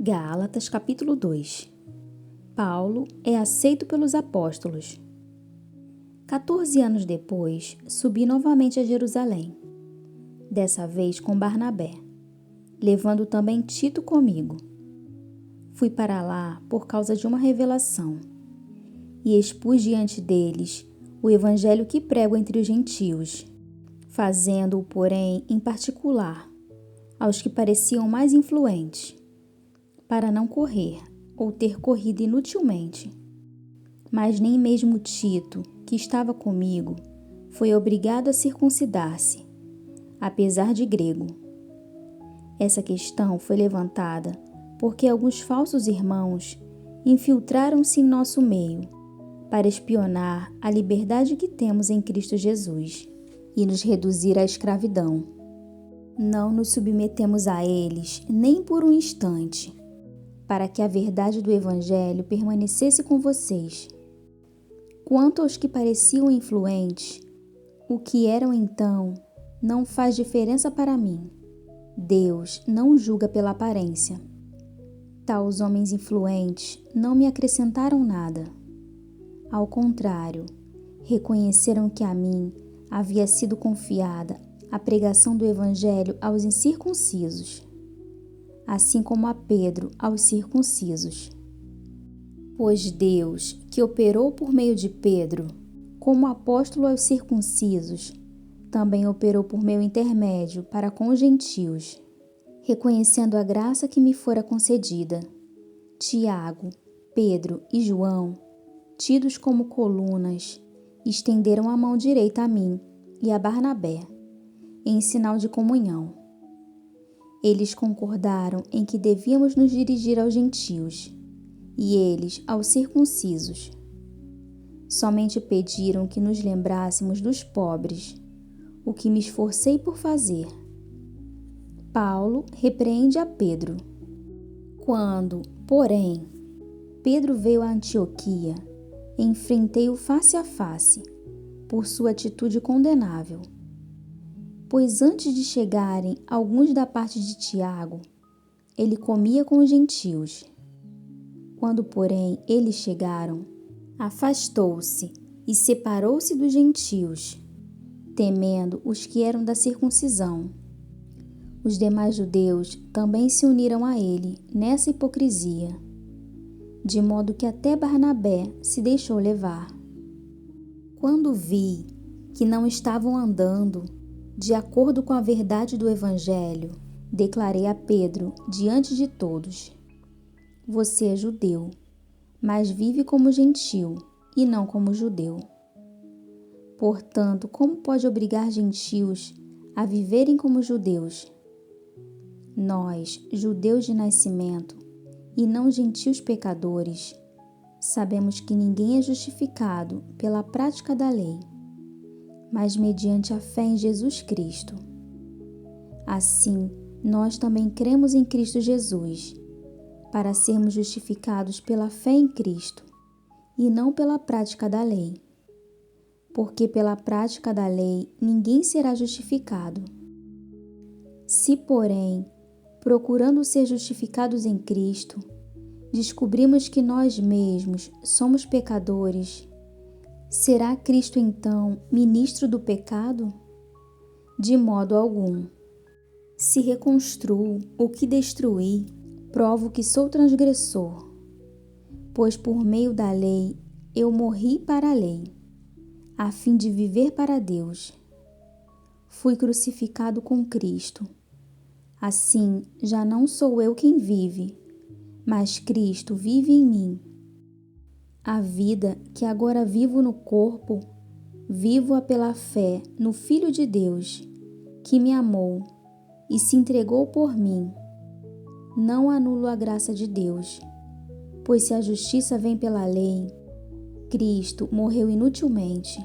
Gálatas capítulo 2. Paulo é aceito pelos apóstolos. 14 anos depois, subi novamente a Jerusalém, dessa vez com Barnabé, levando também Tito comigo. Fui para lá por causa de uma revelação, e expus diante deles o evangelho que prego entre os gentios, fazendo-o, porém, em particular, aos que pareciam mais influentes, para não correr ou ter corrido inutilmente. Mas nem mesmo Tito, que estava comigo, foi obrigado a circuncidar-se, apesar de grego. Essa questão foi levantada porque alguns falsos irmãos infiltraram-se em nosso meio para espionar a liberdade que temos em Cristo Jesus e nos reduzir à escravidão. Não nos submetemos a eles nem por um instante, para que a verdade do Evangelho permanecesse com vocês. Quanto aos que pareciam influentes, o que eram então não faz diferença para mim. Deus não julga pela aparência. Tais homens influentes não me acrescentaram nada. Ao contrário, reconheceram que a mim havia sido confiada a pregação do Evangelho aos incircuncisos, assim como a Pedro aos circuncisos. Pois Deus, que operou por meio de Pedro, como apóstolo aos circuncisos, também operou por meu intermédio para com os gentios, reconhecendo a graça que me fora concedida. Tiago, Pedro e João, tidos como colunas, estenderam a mão direita a mim e a Barnabé, em sinal de comunhão. Eles concordaram em que devíamos nos dirigir aos gentios, e eles aos circuncisos. Somente pediram que nos lembrássemos dos pobres, o que me esforcei por fazer. Paulo repreende a Pedro. Quando, porém, Pedro veio a Antioquia, enfrentei-o face a face, por sua atitude condenável. Pois antes de chegarem alguns da parte de Tiago, ele comia com os gentios. Quando, porém, eles chegaram, afastou-se e separou-se dos gentios, temendo os que eram da circuncisão. Os demais judeus também se uniram a ele nessa hipocrisia, de modo que até Barnabé se deixou levar. Quando vi que não estavam andando de acordo com a verdade do Evangelho, declarei a Pedro diante de todos: você é judeu, mas vive como gentil e não como judeu. Portanto, como pode obrigar gentios a viverem como judeus? Nós, judeus de nascimento, e não gentios pecadores, sabemos que ninguém é justificado pela prática da lei, mas mediante a fé em Jesus Cristo. Assim, nós também cremos em Cristo Jesus, para sermos justificados pela fé em Cristo, e não pela prática da lei. Porque pela prática da lei ninguém será justificado. Se, porém, procurando ser justificados em Cristo, descobrimos que nós mesmos somos pecadores, será Cristo então ministro do pecado? De modo algum. Se reconstruo o que destruí, provo que sou transgressor, pois por meio da lei eu morri para a lei, a fim de viver para Deus. Fui crucificado com Cristo. Assim, já não sou eu quem vive, mas Cristo vive em mim. A vida que agora vivo no corpo, vivo-a pela fé no Filho de Deus, que me amou e se entregou por mim. Não anulo a graça de Deus, pois se a justiça vem pela lei, Cristo morreu inutilmente.